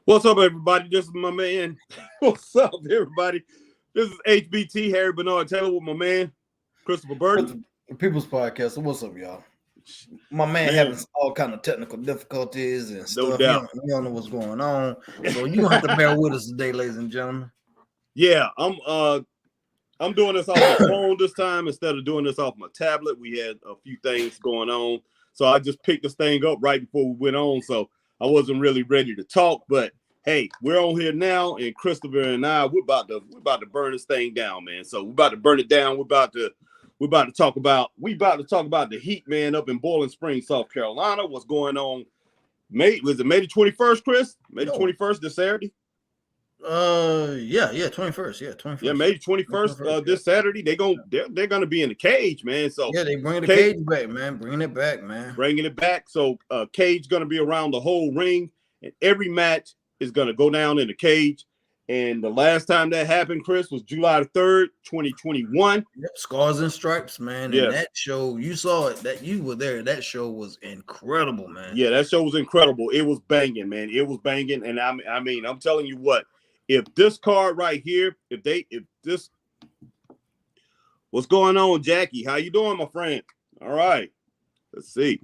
What's up, everybody? This is my man. What's up, everybody? This is HBT Harry Bernard Taylor with my man Christopher Burton. People's Podcast. So what's up, y'all? My man having all kind of technical difficulties and stuff. No doubt. We don't know what's going on, so you gonna have to bear with us today, ladies and gentlemen. Yeah, I'm doing this off my phone this time instead of doing this off my tablet. We had a few things going on, so I just picked this thing up right before we went on. So I wasn't really ready to talk, but hey, we're on here now, and Christopher and I we're about to burn this thing down, man. So we're about to burn it down. We're about to talk about the Heat, man, up in Bowling Springs, South Carolina. What's going on? Was it May the 21st, Chris? May the 21st this Saturday? Yeah, 21st. Yeah, 21st. Yeah, May 21st, this Saturday. They're gonna be in the cage, man. So yeah, they bring the cage back, man. Bringing it back, man. Bringing it back. So cage gonna be around the whole ring, and every match is gonna go down in the cage. And the last time that happened, Chris, was July 3rd, 2021. Yep, Scars and Stripes, man. Yeah. And that show, you saw it, that you were there. That show was incredible, man. Yeah, that show was incredible. It was banging, man. It was banging. And I mean, I'm telling you what, if this card right here, what's going on, Jackie? How you doing, my friend? All right. Let's see.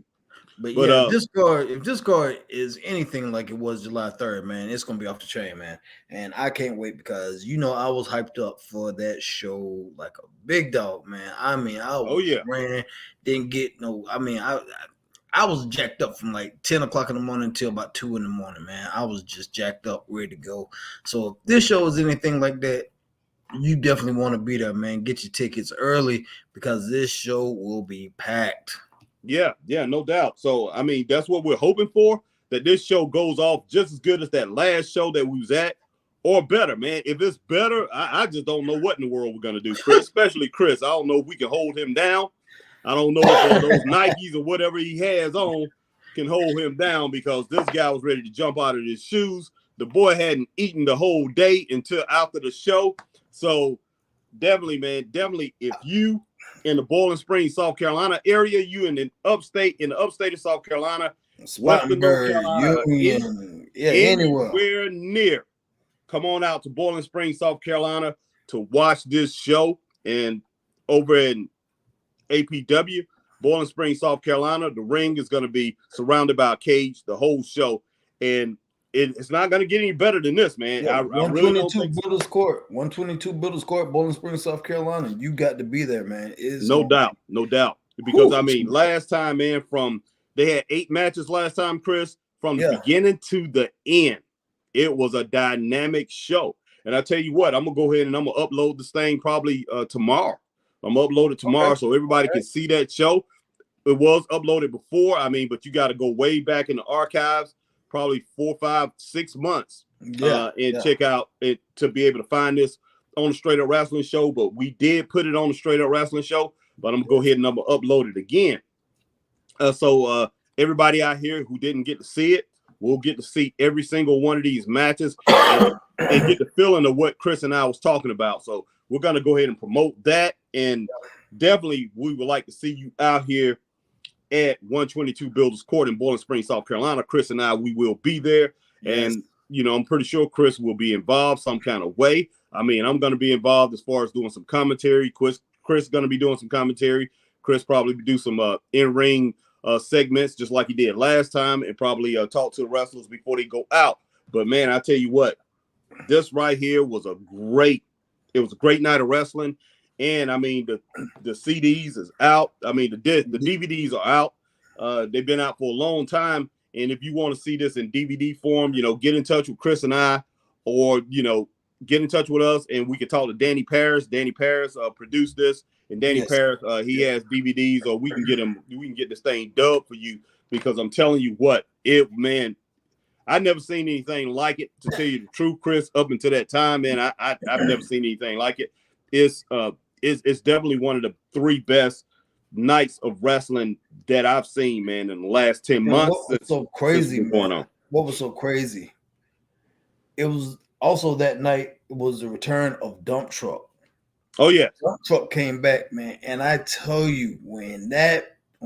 But yeah, if this card is anything like it was July 3rd, man, it's gonna be off the chain, man. And I can't wait because I was hyped up for that show like a big dog, man. I mean, I ran, didn't get no. I mean, I was jacked up from like 10 o'clock in the morning until about 2 in the morning, man. I was just jacked up, ready to go. So if this show is anything like that, you definitely want to be there, man. Get your tickets early because this show will be packed. Yeah, no doubt. So, I mean, that's what we're hoping for, that this show goes off just as good as that last show that we was at, or better, man. If it's better, I just don't know what in the world we're going to do, Chris, especially Chris. I don't know if we can hold him down. I don't know if those Nikes or whatever he has on can hold him down because this guy was ready to jump out of his shoes. The boy hadn't eaten the whole day until after the show. So, definitely, man, if you in the Bowling Springs, South Carolina area, you in the upstate of South Carolina, Western North Carolina, anywhere near, come on out to Bowling Springs, South Carolina to watch this show. And over in APW, Bowling Springs, South Carolina, the ring is going to be surrounded by a cage the whole show. And it's not going to get any better than this, man. Yeah, 122 Builders Court, 122 Builders Court, Bowling Springs, South Carolina. You got to be there, man. No doubt. Because I mean, last time, man, they had 8 matches last time, Chris, from the beginning to the end. It was a dynamic show. And I tell you what, I'm gonna go ahead and I'm gonna upload this thing probably tomorrow. I'm gonna upload it tomorrow so everybody can see that show. It was uploaded before, but you got to go way back in the archives. Probably 4, 5, 6 months check out it to be able to find this on the Straight Up Wrestling Show. But we did put it on the Straight Up Wrestling Show, but I'm gonna go ahead and I'm gonna upload it again. So everybody out here who didn't get to see it will get to see every single one of these matches and get the feeling of what Chris and I was talking about. So we're gonna go ahead and promote that, and definitely we would like to see you out here at 122 Builders Court in Bowling Springs, South Carolina. Chris and I, we will be there. Yes. And, I'm pretty sure Chris will be involved some kind of way. I mean, I'm going to be involved as far as doing some commentary. Chris is going to be doing some commentary. Chris probably do some in-ring segments just like he did last time, and probably talk to the wrestlers before they go out. But, man, I tell you what, this right here was a great night of wrestling. And I mean, the CDs is out. I mean, the DVDs are out. They've been out for a long time. And if you want to see this in DVD form, get in touch with Chris and I, or, get in touch with us and we can talk to Danny Paris. Danny Paris produced this, and Danny Paris, he has DVDs, or we can get this thing dubbed for you, because I'm telling you what, I never seen anything like it, to tell you the truth, Chris, up until that time, man. I've never seen anything like it. It's definitely one of the 3 best nights of wrestling that I've seen, man, in the last 10 months. What was so crazy, man? What was so crazy? It was also that night was the return of Dump Truck. Oh yeah, Dump Truck came back, man, and I tell you, when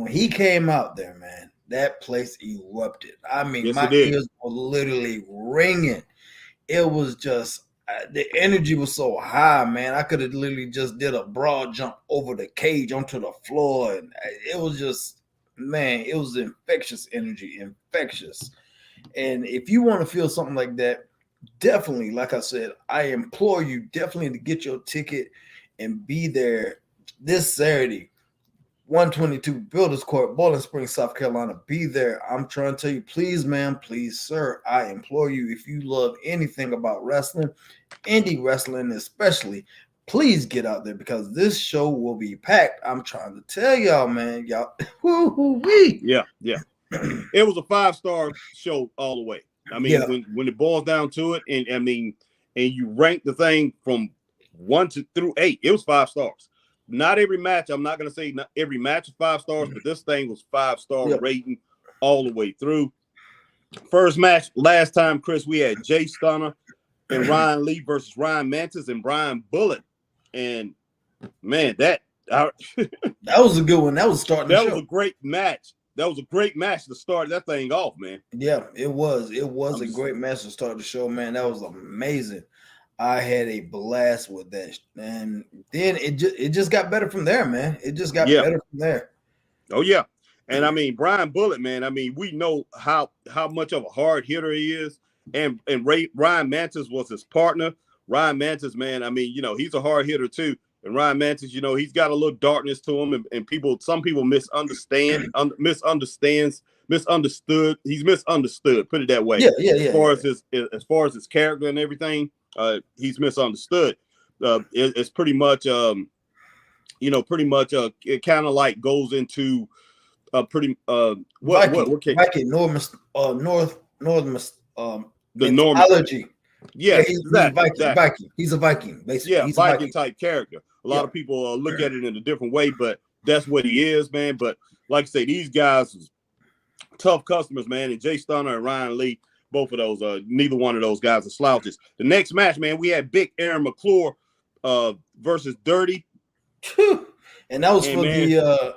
he came out there, man, that place erupted. I mean, yes, my it did. ears were literally ringing. It was just the energy was so high, man. I could have literally just did a broad jump over the cage onto the floor, and it was just, man, it was infectious energy, infectious. And if you want to feel something like that, definitely, like I said, I implore you definitely to get your ticket and be there this Saturday, 122 Builders Court, Bowling Springs, South Carolina. Be there. I'm trying to tell you, please, man, please, sir, I implore you, if you love anything about wrestling, indie wrestling especially, please get out there because this show will be packed. I'm trying to tell y'all, man, y'all. Woo-hoo-wee. Yeah. It was a 5-star show all the way. I mean, when it boils down to it, and I mean, and you rank the thing from 1 through 8, it was 5 stars. Not every match. I'm not going to say not every match is 5 stars, but this thing was 5-star rating all the way through. First match last time, Chris, we had Jay Stunner and Ryan Lee versus Ryan Mantis and Brian Bullet, and man, that was a good one. That was starting. That was a great match. That was a great match to start that thing off, man. Yeah, it was. It was a great match to start the show, man. That was amazing. I had a blast with that, and then it just got better from there, man. It just got better from there. Oh yeah, and I mean Brian Bullet, man. I mean we know how much of a hard hitter he is, and Ryan Mantis was his partner. Ryan Mantis, man. I mean he's a hard hitter too, and Ryan Mantis, he's got a little darkness to him, and some people misunderstood. He's misunderstood. Put it that way. As far as his character and everything. He's misunderstood. It's pretty much, it kind of like goes into Viking, North the mythology. Yeah, he's Viking. He's a Viking, basically. Yeah, he's Viking type character. A lot of people look at it in a different way, but that's what he is, man. But like I say, these guys, tough customers, man. And Jay Stunner and Ryan Lee. Both of those, neither one of those guys are slouches. The next match, man, we had Big Aaron McClure versus Dirty, and that was the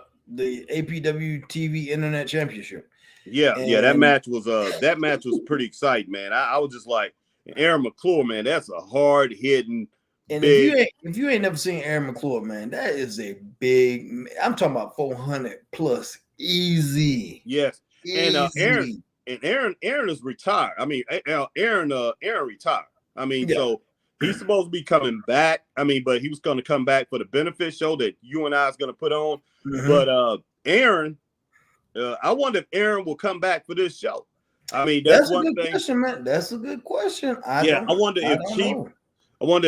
APW TV Internet Championship. Yeah, that match was pretty exciting, man. I was just like, Aaron McClure, man, that's a hard hitting. And if you ain't never seen Aaron McClure, man, that is a big. I'm talking about 400 plus, easy. Yes, easy. And Aaron is retired. I mean, Aaron retired. I mean, so he's supposed to be coming back. I mean, but he was going to come back for the benefit show that you and I is going to put on. Mm-hmm. But Aaron, I wonder if Aaron will come back for this show. I mean, that's one thing. Question, man. That's a good question. I wonder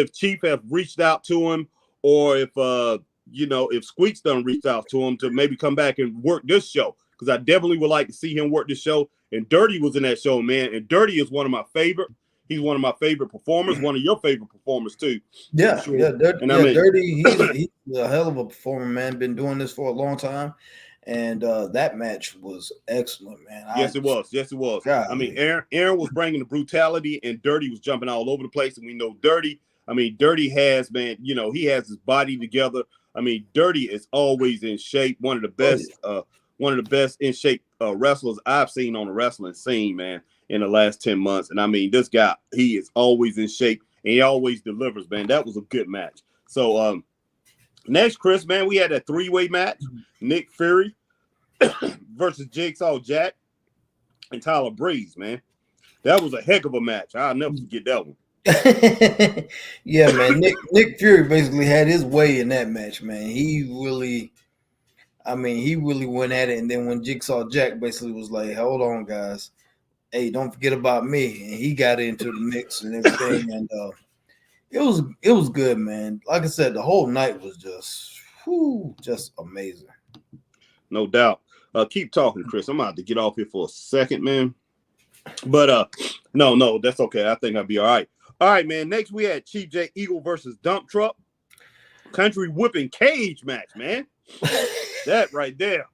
if Chief have reached out to him, or if if Squeaks done reached out to him to maybe come back and work this show. Because I definitely would like to see him work this show. And Dirty was in that show, man. And Dirty is one of my favorite. He's one of my favorite performers. One of your favorite performers too. Yeah, sure. Dirty. He's a hell of a performer, man. Been doing this for a long time, and that match was excellent, man. Yes, it was. God, I mean, Aaron was bringing the brutality, and Dirty was jumping all over the place. And we know Dirty. I mean, Dirty has, man. He has his body together. I mean, Dirty is always in shape. One of the best. One of the best in shape wrestlers I've seen on the wrestling scene, man, in the last 10 months. And I mean, this guy, he is always in shape and he always delivers, man. That was a good match. So next, Chris, man, we had a 3-way match. Nick Fury versus Jigsaw Jack and Tyler Breeze, man. That was a heck of a match. I'll never forget that one. Yeah, man. Nick Fury basically had his way in that match, man. He really went at it, and then when Jigsaw Jack basically was like, "Hold on, guys, hey, don't forget about me," and he got into the mix and everything, and it was good, man. Like I said, the whole night was just amazing. No doubt. Keep talking, Chris. I'm about to get off here for a second, man. But no, that's okay. I think I'll be all right. All right, man. Next, we had Chief J Eagle versus Dump Truck. Country whipping cage match, man. That right there.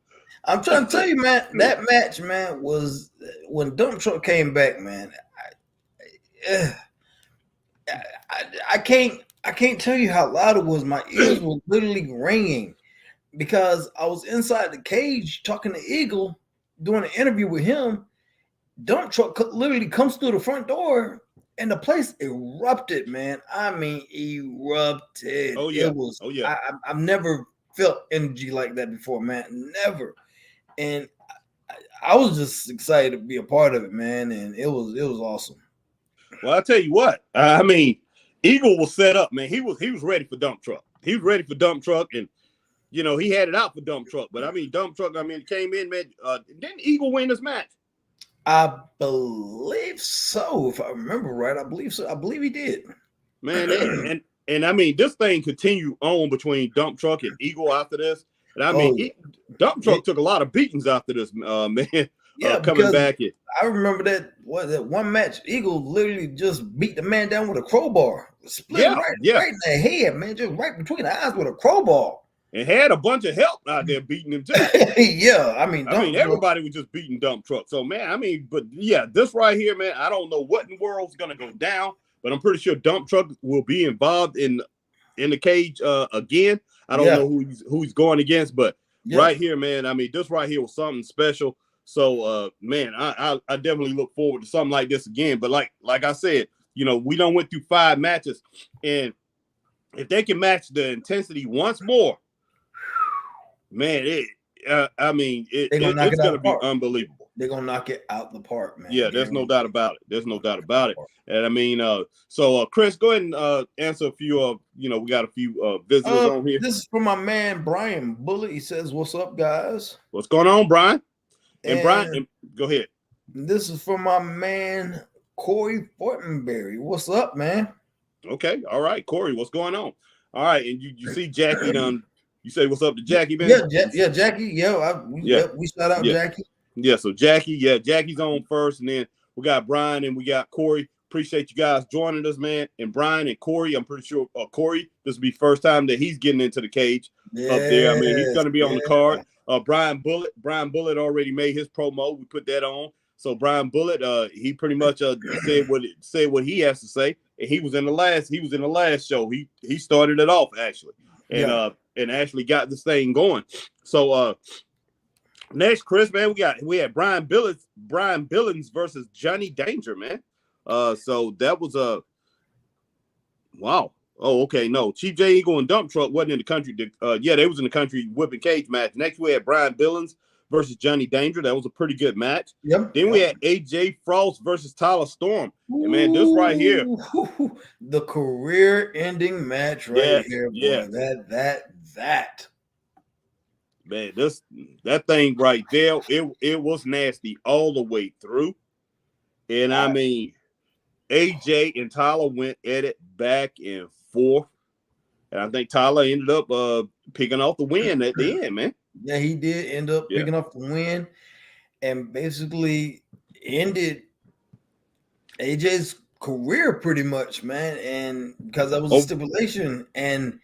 I'm trying to tell you, man, that match, man, was when Dump Truck came back, man. I can't tell you how loud it was. My ears were literally ringing because I was inside the cage talking to Eagle, doing an interview with him, dump truck literally comes through the front door and the place erupted, man. I mean, erupted. Oh yeah. It was. Oh yeah. I've never felt energy like that before, man. Never. And I was just excited to be a part of it, man. And it was awesome. Well, I'll tell you what. I mean, Eagle was set up, man. He was ready for dump truck. He was ready for dump truck, and you know he had it out for dump truck. But I mean, dump truck. I mean, came in, man. Didn't Eagle win this match? I believe so. If I remember right, I believe so. I believe he did. Man, and I mean, this thing continued on between dump truck and Eagle after this. And I mean, dump truck took a lot of beatings after this, man. Yeah, coming back. I remember that one match. Eagle literally just beat the man down with a crowbar, split right in the head, man, just right between the eyes with a crowbar. And had a bunch of help out there beating him too. Yeah, I mean, everybody was just beating dump truck. So man, I mean, but yeah, this right here, man, I don't know what in the world's gonna go down, but I'm pretty sure dump truck will be involved in the cage again. I don't know who he's going against, but right here, man, I mean, this right here was something special. So man, I definitely look forward to something like this again. But like I said, you know, we done went through 5 matches, and if they can match the intensity once more, man, I mean, it's going to be unbelievable. They're going to knock it out the park, man. Yeah, there's no doubt about it. There's no doubt about it. And I mean, so Chris, go ahead and answer a few we got a few visitors on here. This is from my man, Brian Bullet. He says, "What's up, guys? What's going on, Brian?" And Brian, go ahead. This is from my man, Corey Fortenberry. What's up, man? Okay. All right, Corey, what's going on? All right. And you see Jackie done. You say what's up to Jackie, man? Yeah, Jackie. We shout out Jackie. Yeah, so Jackie's on first, and then we got Brian and we got Corey. Appreciate you guys joining us, man. And Brian and Corey, I'm pretty sure Corey, this will be first time that he's getting into the cage up there. I mean, he's going to be on the card. Brian Bullet already made his promo. We put that on. So Brian Bullet, he pretty much said what he has to say. And he was in the last show. He started it off actually, and actually got this thing going. So next, Chris, man, we had Brian Billings versus Johnny Danger, man. So that was a wow. Oh, okay. No, Chief J Eagle and Dump Truck wasn't in the country. They was in the country whipping cage match. Next, we had Brian Billings versus Johnny Danger. That was a pretty good match. Yep. Then we had AJ Frost versus Tyler Storm. And man, this right here, the career-ending match here, boy. Yeah. That. Man, that thing right there, it was nasty all the way through. And I mean, AJ and Tyler went at it back and forth. And I think Tyler ended up picking off the win at the end, man. Yeah, he did end up picking up the win and basically ended AJ's career pretty much, man. And because that was a stipulation. And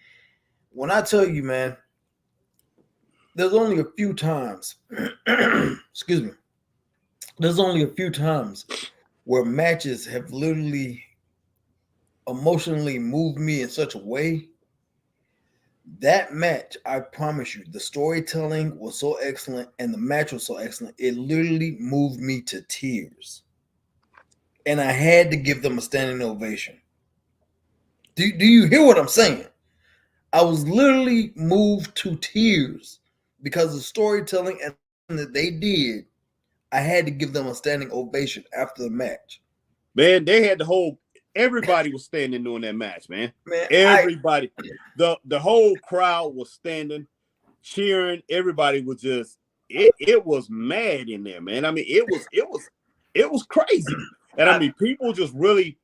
when I tell you, man, there's only a few times, excuse me, there's only a few times where matches have literally emotionally moved me in such a way. That match, I promise you, the storytelling was so excellent and the match was so excellent. It literally moved me to tears. And I had to give them a standing ovation. Do you hear what I'm saying? I was literally moved to tears because of the storytelling and that they did. I had to give them a standing ovation after the match. Man, they had everybody was standing during that match, man. Everybody, the whole crowd was standing, cheering. Everybody was just it was mad in there, man. I mean, it was crazy. And I mean, people was really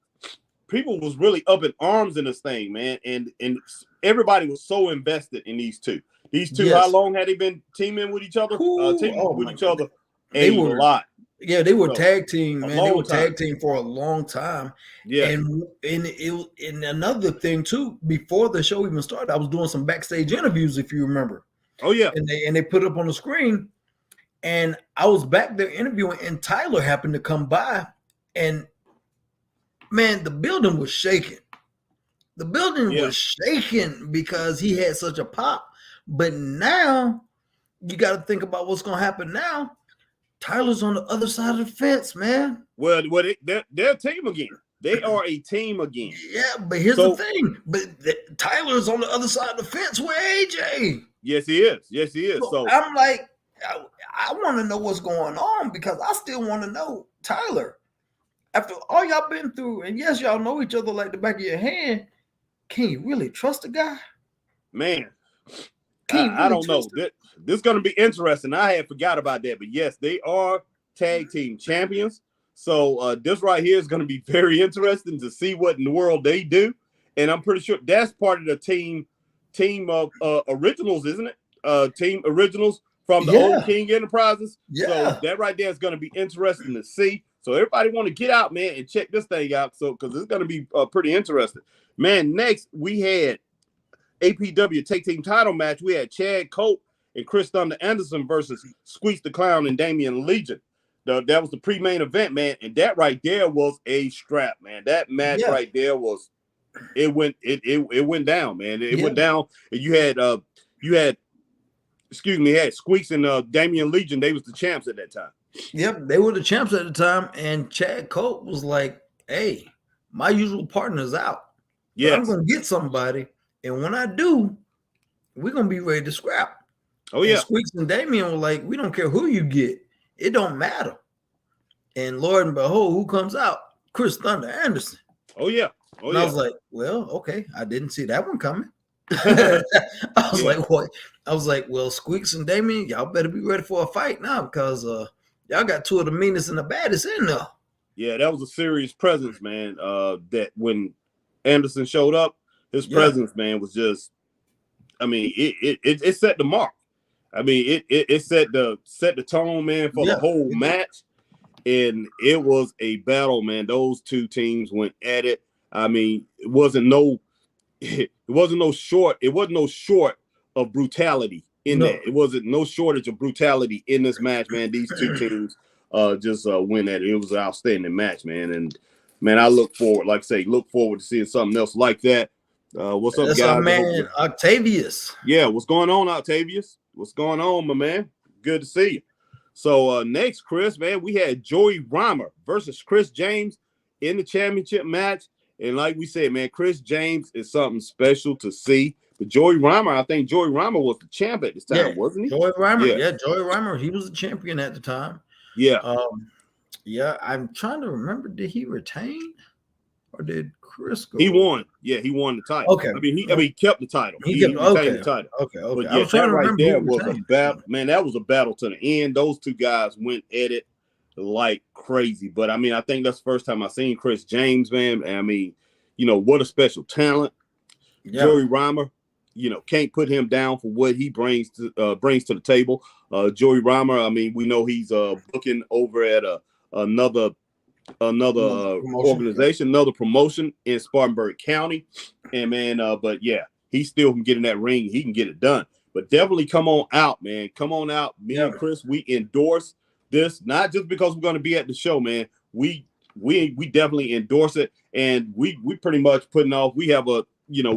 up in arms in this thing, man. And everybody was so invested in these two. These two, how long had they been teaming with each other? Each other. They were a lot. Yeah, they were tag team, man. They were tag team for a long time. Yeah. And another thing too, before the show even started, I was doing some backstage interviews, if you remember. Oh yeah. And they put it up on the screen, and I was back there interviewing, and Tyler happened to come by, and man, the building was shaking. The building was shaking because he had such a pop. But now you got to think about what's going to happen now. Tyler's on the other side of the fence, man. Well, they're a team again. They are a team again. Yeah, but here's the thing. But Tyler's on the other side of the fence with AJ. Yes, he is. Yes, he is. So I'm like, I want to know what's going on because I still want to know Tyler. After all y'all been through, and yes, y'all know each other like the back of your hand, can you really trust a guy? Man, I don't know. This is going to be interesting. I had forgot about that. But yes, they are tag team champions. So this right here is going to be very interesting to see what in the world they do. And I'm pretty sure that's part of the team of originals, isn't it? Team originals from the old King Enterprises. Yeah. So that right there is going to be interesting to see. So everybody want to get out, man, and check this thing out. So because it's going to be pretty interesting. Man, next we had APW tag team title match. We had Chad Cope and Chris Thunder Anderson versus Squeaks the Clown and Damian Legion. That was the pre-main event, man, and that right there was a strap, man. That match right there was it went down, man. It went down. And you had Squeaks and Damian Legion. They was the champs at that time. Yep, they were the champs at the time, and Chad Cope was like, "Hey, my usual partner's out. Yeah, I'm gonna get somebody, and when I do, we're gonna be ready to scrap." Oh yeah, and Squeaks and Damian were like, "We don't care who you get, it don't matter." And Lord and behold, who comes out? Chris Thunder Anderson. Oh yeah, I was like, "Well, okay, I didn't see that one coming." I was like, "What?" I was like, "Well, Squeaks and Damian, y'all better be ready for a fight now because y'all got two of the meanest and the baddest in there." Yeah, that was a serious presence, man. That when Anderson showed up, his presence, man, was just, I mean, it set the mark. I mean, it set the tone, man, for the whole match. And it was a battle, man. Those two teams went at it. I mean, it wasn't no short of brutality in that. It wasn't no shortage of brutality in this match, man. These two teams just win at it. It was an outstanding match, man. And man, I look forward to seeing something else like that. What's up, guys? Our man, Octavius. Yeah, what's going on, Octavius? What's going on, my man? Good to see you. So next, Chris, man, we had Joey Rhymer versus Chris James in the championship match. And like we said, man, Chris James is something special to see. But Joey Rhymer, I think Joey Rhymer was the champ at this time, wasn't he? Joey Rhymer, Joey Rhymer, he was the champion at the time. Yeah. I'm trying to remember, did he retain or did Chris go? He won. Yeah, he won the title. Okay. I mean, he kept the title. He retained the title. Okay. But yeah, that right there was a battle. Man, that was a battle to the end. Those two guys went at it like crazy. But I mean, I think that's the first time I seen Chris James, man. And I mean, you know, what a special talent. Yeah. Joey Rhymer, you know, can't put him down for what he brings to the table. Joey Rhymer, I mean, we know he's booking over at another organization, another promotion in Spartanburg County. And man, but yeah, he still can get in that ring. He can get it done. But definitely come on out, man. Come on out. Me and Chris, we endorse this, not just because we're going to be at the show, man. We definitely endorse it. And we pretty much putting off, we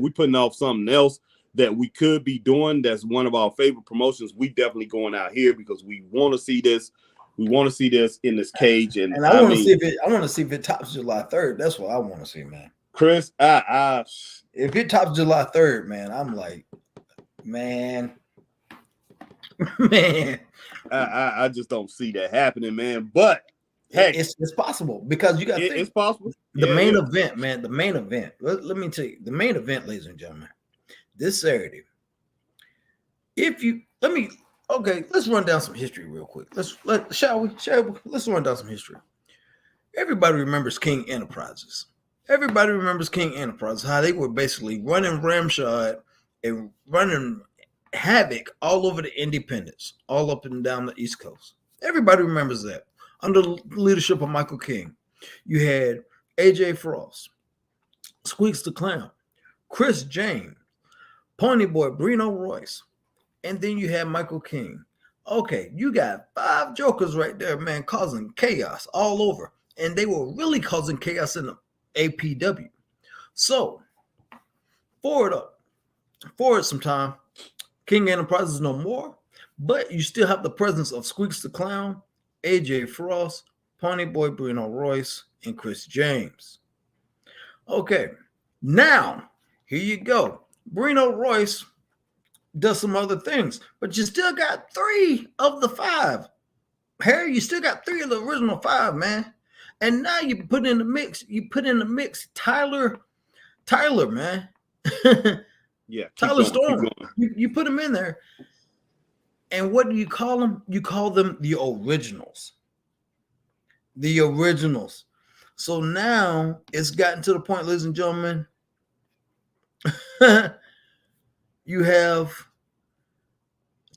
putting off something else that we could be doing. That's one of our favorite promotions. We definitely going out here because we want to see this. We want to see this in this cage, and I want to see if it. I want to see if it tops July 3rd. That's what I want to see, man. Chris, if it tops July 3rd, man, I'm like, man. I just don't see that happening, man. But hey, it's possible because you got to think. It's possible. The main event, man. The main event. Let me tell you, the main event, ladies and gentlemen, this Saturday. Okay, let's run down some history real quick. Shall we? Let's run down some history. Everybody remembers King Enterprises. Everybody remembers King Enterprises, how they were basically running ramshod and running havoc all over the independents, all up and down the East Coast. Everybody remembers that. Under the leadership of Michael King, you had AJ Frost, Squeaks the Clown, Chris James, Pony Boy Brino Royce, and then you had Michael King. Okay, you got 5 jokers right there, man, causing chaos all over. And they were really causing chaos in the APW. So, forward some time. King Enterprises no more, but you still have the presence of Squeaks the Clown AJ Frost, Pony Boy Bruno Royce, and Chris James. Okay, now here you go. Bruno Royce does some other things, but you still got 3 of the 5. Harry, you still got 3 of the original 5, man. And now you put in the mix. You put in the mix Tyler, man. Yeah, Tyler Storm. You put him in there. And what do you call them? You call them the originals. The originals. So now it's gotten to the point, ladies and gentlemen. You have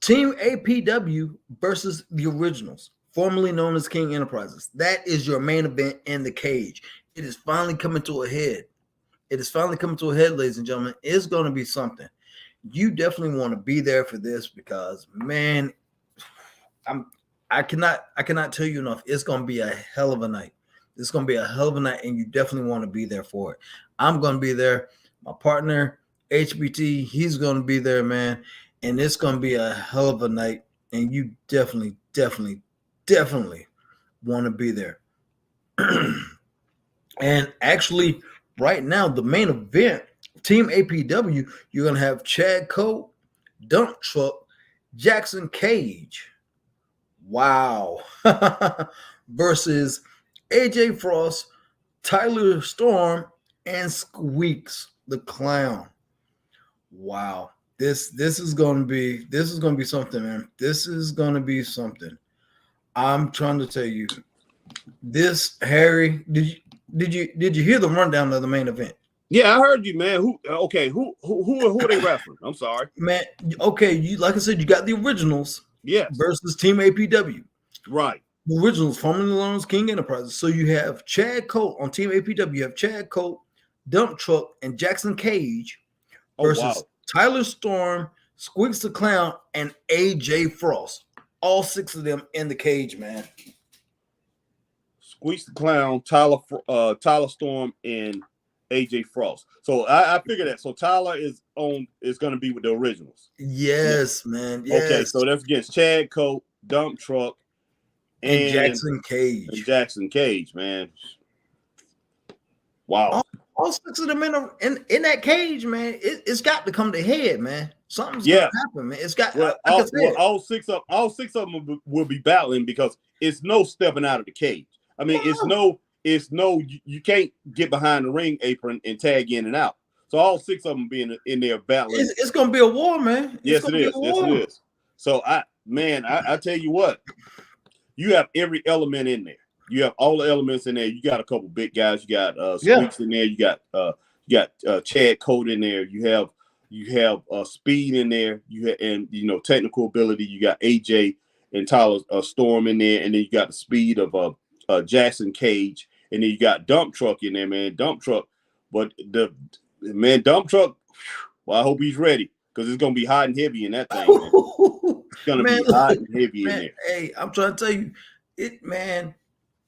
Team APW versus the originals, formerly known as King Enterprises. That is your main event in the cage. It is finally coming to a head. It is finally coming to a head, ladies and gentlemen. It's going to be something. You definitely want to be there for this because, man, I cannot tell you enough. It's going to be a hell of a night. It's going to be a hell of a night, and you definitely want to be there for it. I'm going to be there. My partner, HBT, he's going to be there, man. And it's going to be a hell of a night. And you definitely want to be there. And actually, right now, the main event, Team APW, you're going to have Chad Coe, Dump Truck, Jackson Cage. Wow. Versus AJ Frost, Tyler Storm, and Squeaks the Clown. Wow. This is gonna be something, man. This is gonna be something. I'm trying to tell you. This, Harry, did you hear the rundown of the main event? Yeah, I heard you, man. Who are they wrestling? I'm sorry. Man, okay, you like I said, you got the originals, yes, versus Team APW. Right. The originals, formerly known as King Enterprises. So you have Chad Coe on Team APW. You have Chad Coe, Dump Truck, and Jackson Cage versus Tyler Storm, Squeaks the Clown, and AJ Frost. All 6 of them in the cage, man. Squeaks the Clown, Tyler Storm, and AJ Frost. So I figured that. So Tyler is going to be with the originals. Yes, yeah. Man. Yes. Okay, so that's against Chad Coe, Dump Truck, and Jackson Cage. And Jackson Cage, man. Wow. All 6 of them in that cage, man. It's got to come to head, man. Something's gonna happen, man. It's got. All six of them will be battling because it's no stepping out of the cage. I mean, it's no. You can't get behind the ring apron and tag in and out. So all 6 of them being in there battling. It's gonna be a war, man. Yes, it is. Yes, it is. So I tell you what, you have every element in there. You have all the elements in there. You got a couple big guys. You got Squeaks in there. You got Chad Coe in there. You have speed in there. You have technical ability. You got AJ and Tyler Storm in there, and then you got the speed of Jackson Cage, and then you got Dump Truck in there, man. Dump Truck, but Dump Truck. Well, I hope he's ready because it's gonna be hot and heavy in that thing. Man. It's gonna be hot and heavy in there. Hey, I'm trying to tell you, man.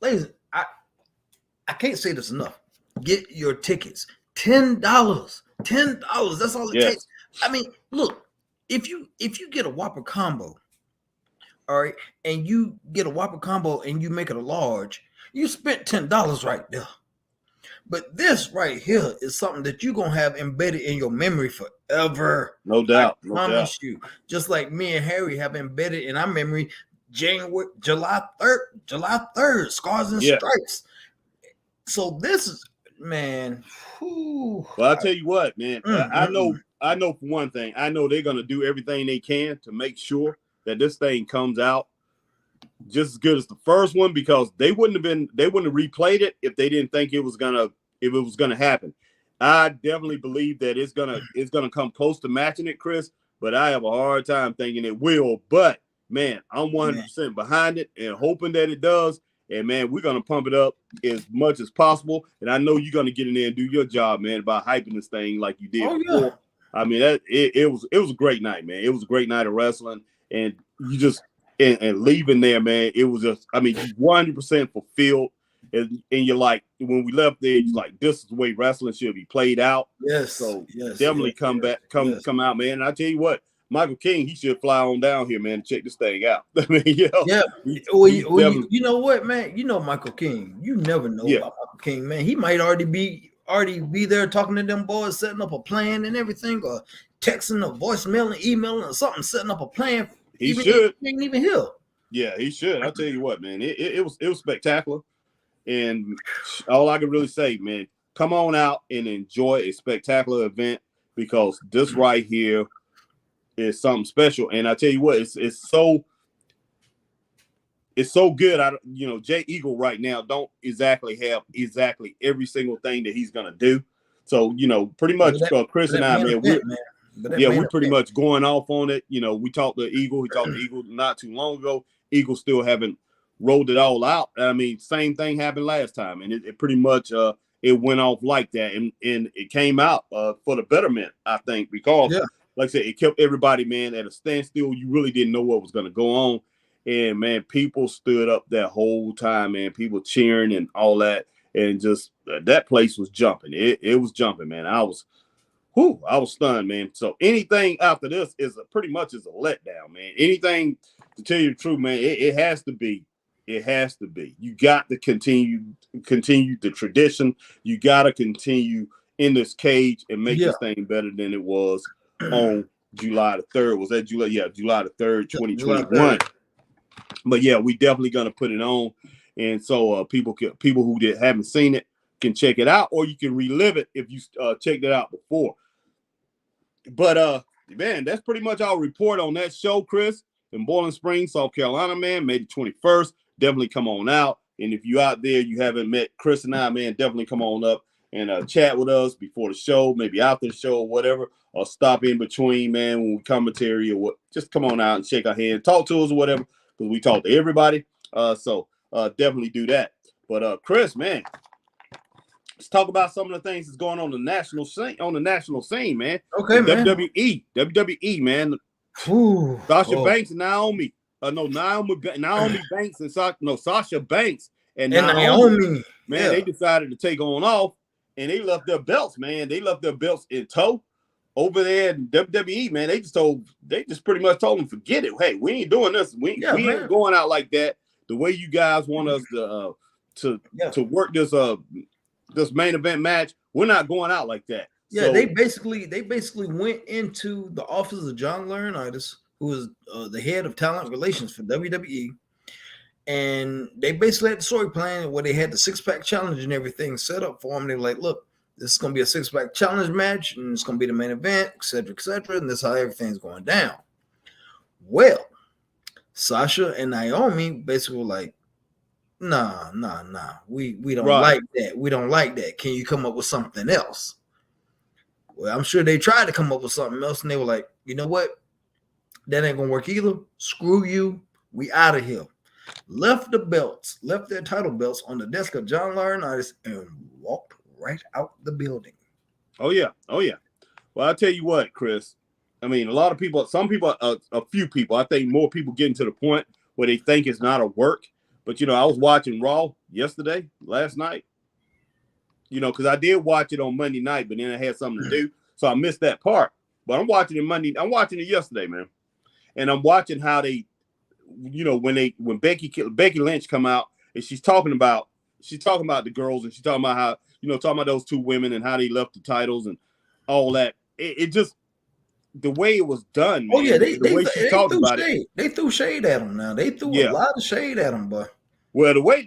Ladies, I can't say this enough. Get your tickets. $10. $10. That's all it takes. I mean, look, if you get a Whopper combo, all right, and you get a Whopper combo and you make it a large, you spent $10 right there. But this right here is something that you're gonna have embedded in your memory forever. No doubt. I promise you. Just like me and Harry have embedded in our memory July 3rd, Scars and Stripes. So this is, man. Well, I'll tell you what, man. I know for one thing, I know they're gonna do everything they can to make sure that this thing comes out just as good as the first one, because they wouldn't have replayed it if they didn't think it was gonna happen. I definitely believe that it's gonna come close to matching it, Chris, but I have a hard time thinking it will. But man, I'm 100% behind it and hoping that it does. And man, we're gonna pump it up as much as possible. And I know you're gonna get in there and do your job, man, by hyping this thing like you did before. Yeah. I mean, it was a great night, man. It was a great night of wrestling, and you just and leaving there, man. It was just, I mean, 100% fulfilled. And you're like, when we left there, you're like, this is the way wrestling should be played out. Yes. So definitely come out, man. And I tell you what, Michael King, he should fly on down here, man, to check this thing out. I mean, you know, yeah. You know what, man? You know Michael King. You never know about Michael King, man. He might already be there talking to them boys, setting up a plan and everything, or texting or voicemail and emailing or something, setting up a plan. He should. He ain't even here. Yeah, he should. I'll tell you what, man. It was spectacular. And all I can really say, man, come on out and enjoy a spectacular event, because this right here is something special. And I tell you what, it's so good. Jay Eagle right now don't exactly have every single thing that he's gonna do. So, pretty much Chris and I, man, we're pretty much going off on it. We talked to Eagle. He talked to Eagle not too long ago. Eagle still haven't rolled it all out. I mean, same thing happened last time, and it pretty much it went off like that, and it came out for the betterment, I think, because like I said, it kept everybody, man, at a standstill. You really didn't know what was going to go on, and man, people stood up that whole time, man. People cheering and all that, and just that place was jumping. It was jumping, man. I was stunned, man. So anything after this is pretty much a letdown, man. Anything, to tell you the truth, man, it has to be. It has to be. You got to continue the tradition. You got to continue in this cage and make this thing better than it was on July the 3rd. Was that July? Yeah, July the 3rd, 2021. But yeah, we definitely gonna put it on, and so people who haven't seen it can check it out, or you can relive it if you checked it out before. But man, that's pretty much our report on that show, Chris, in Boiling Springs, South Carolina, man. May the 21st. Definitely come on out. And if you out there, you haven't met Chris and I, man, definitely come on up and chat with us before the show, maybe after the show or whatever, or stop in between, man, when we commentary or what. Just come on out and shake our hand, talk to us or whatever, because we talk to everybody. So definitely do that. But Chris, man, let's talk about some of the things that's going on the national scene, man. Okay, man. WWE, man. Ooh, Sasha Banks and Naomi. Naomi Banks and Sasha Banks and Naomi, man, they decided to take off, and they left their belts, man. They left their belts in tow over there in WWE, man. They just pretty much told them, forget it. Hey, we ain't doing this. We ain't going out like that. The way you guys want us to work this main event match, we're not going out like that. Yeah, so, they basically went into the office of John Laurinaitis, who was the head of talent relations for WWE. And they basically had the story plan where they had the 6-pack challenge and everything set up for them. They were like, look, this is going to be a 6-pack challenge match, and it's going to be the main event, et cetera, and this is how everything's going down. Well, Sasha and Naomi basically were like, nah, we don't like that. We don't like that. Can you come up with something else? Well, I'm sure they tried to come up with something else, and they were like, you know what? That ain't gonna work either. Screw you. We out of here. Left their title belts on the desk of John Laurinaitis and walked right out the building. Oh yeah. Well, I'll tell you what, Chris. I mean, a few people, I think more people getting to the point where they think it's not a work. But, I was watching Raw last night, because I did watch it on Monday night, but then I had something to do. So I missed that part. But I'm watching it yesterday, man. And I'm watching how they, when Becky Lynch come out and she's talking about the girls, and she's talking about how, talking about those two women and how they left the titles and all that. It just, the way it was done, man. Oh yeah, the way she talked about it. They threw shade at him now. They threw a lot of shade at him, but well, the way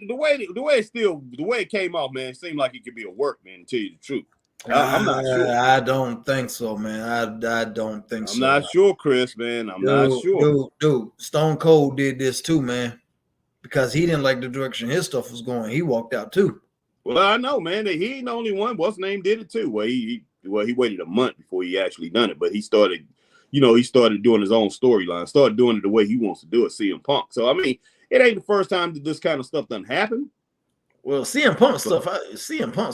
it came off, man, it seemed like it could be a work, man, to tell you the truth. I'm not sure. I don't think so, man. I don't think so. I'm not sure, Chris, man. I'm not sure. Dude, Stone Cold did this too, man, because he didn't like the direction his stuff was going. He walked out too. Well, I know, man. He ain't the only one. What's his name did it too. Well, he waited a month before he actually done it, but he started doing his own storyline, started doing it the way he wants to do it, CM Punk. So, I mean, it ain't the first time that this kind of stuff done happened. Well, CM Punk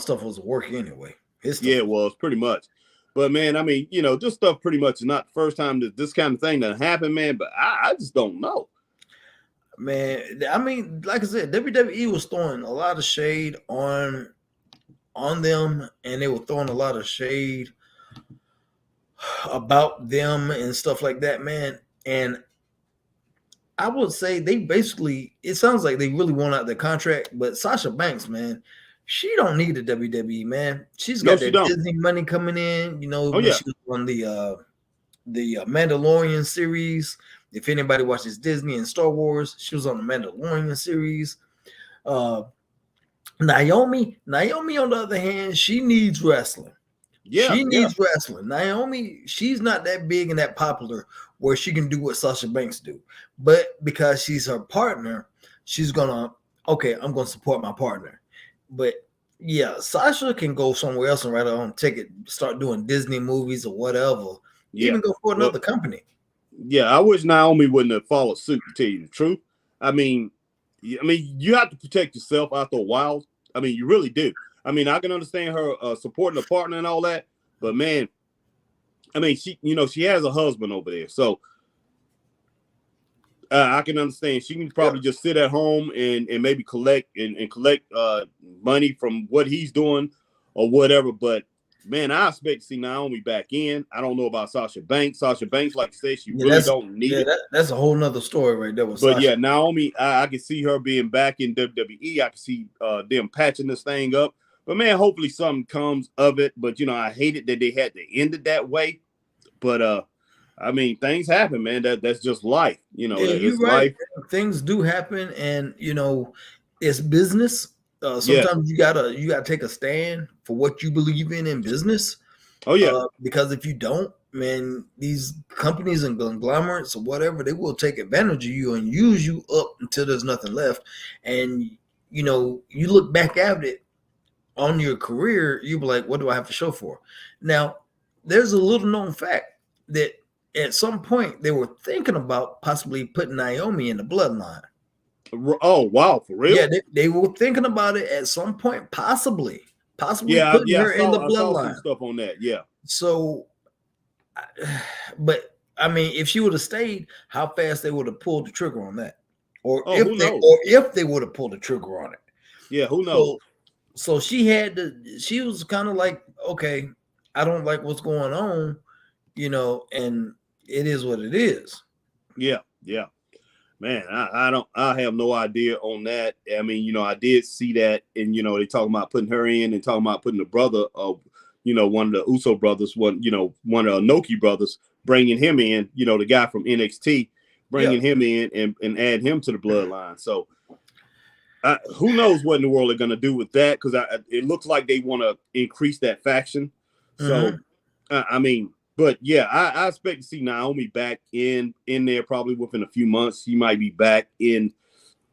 stuff was a work anyway. Yeah, it was pretty much. But man, I mean, this stuff pretty much is not the first time that this kind of thing that happened, man. But I just don't know. Man, I mean, like I said, WWE was throwing a lot of shade on them, and they were throwing a lot of shade about them and stuff like that, man. And I would say they basically, it sounds like they really want out their contract, but Sasha Banks, man, she don't need the WWE, man. She's No, got she that don't. Disney money coming in, Oh when yeah, she was on the Mandalorian series. If anybody watches Disney and Star Wars, she was on the Mandalorian series. Uh, Naomi, on the other hand, she needs wrestling. yeah, She yeah, needs wrestling. Naomi, she's not that big and that popular where she can do what Sasha Banks do. But because she's her partner, she's gonna, okay, I'm gonna support my partner. But yeah, Sasha can go somewhere else and write her own ticket, start doing Disney movies or whatever, yeah. even go for Well, another company. yeah. I wish Naomi wouldn't have followed suit. To tell you the truth, I mean, you have to protect yourself after a while. I mean, you really do. I mean, I can understand her supporting a partner and all that, but man, I mean, she has a husband over there, so I can understand. She can Yeah. probably just sit at home and maybe collect money from what he's doing or whatever. But man, I expect to see Naomi back in. I don't know about Sasha Banks. Sasha Banks, like you said, she really don't need it. That's a whole nother story right there with But Sasha. yeah, Naomi, I can see her being back in WWE. I can see them patching this thing up. But man, hopefully something comes of it. But I hate it that they had to end it that way. But I mean, things happen, man. That's just life. Yeah, It's you're right. life. Things do happen, and it's business. Yeah. Sometimes you gotta take a stand for what you believe in business. Oh yeah. Because if you don't, man, these companies and conglomerates or whatever, they will take advantage of you and use you up until there's nothing left. And you look back at it on your career, you be like, what do I have to show for? Now, there's a little known fact that at some point they were thinking about possibly putting Naomi in the bloodline. Oh wow, for real? Yeah, they were thinking about it at some point, possibly Yeah, putting yeah. her in the I saw some bloodline. stuff on that. Yeah. So, but I mean, if she would have stayed, how fast they would have pulled the trigger on that, or if they would have pulled the trigger on it. Yeah, who knows? So she was kind of like, okay, I don't like what's going on, and it is what it is. Yeah, yeah. Man, I have no idea on that. I mean, I did see that, and they talking about putting her in and talking about putting the brother of, one of the Uso brothers, one of the Noki brothers, bringing him in, the guy from NXT, bringing him in and add him to the bloodline. So who knows what in the world they're going to do with that? Because it looks like they want to increase that faction. So, I mean, but yeah, I expect to see Naomi back in there probably within a few months. She might be back in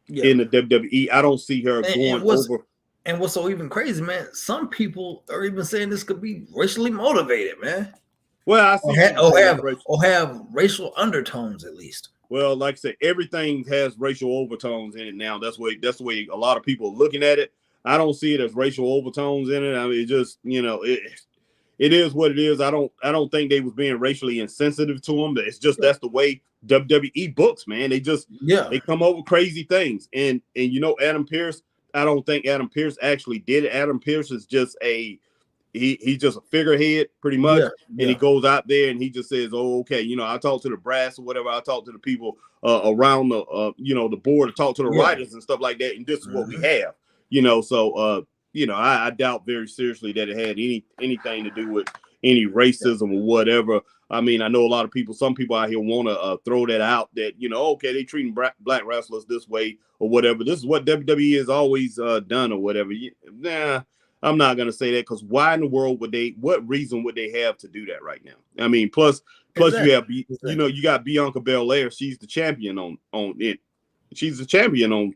the WWE. I don't see her going over. And what's so even crazy, man? Some people are even saying this could be racially motivated, man. Well, I see or have racial undertones at least. Well, like I said, everything has racial overtones in it now. That's the way a lot of people are looking at it. I don't see it as racial overtones in it. I mean, it just it is what it is. I don't think they was being racially insensitive to them. It's just that's the way WWE books, man. They just they come up with crazy things. And Adam Pearce, I don't think Adam Pearce actually did it. Adam Pearce is just he's just a figurehead pretty much. And he goes out there and he just says, oh, okay, I talk to the brass or whatever. I talk to the people around the the board, to talk to the writers and stuff like that. And this is what we have, so I doubt very seriously that it had anything to do with any racism or whatever. I mean, I know a lot of people, some people out here want to throw that out that, okay, they treating black wrestlers this way or whatever. This is what WWE has always done or whatever. Nah, I'm not going to say that, because why in the world what reason would they have to do that right now? I mean, plus exactly. You have, you got Bianca Belair. She's the champion on it. She's the champion on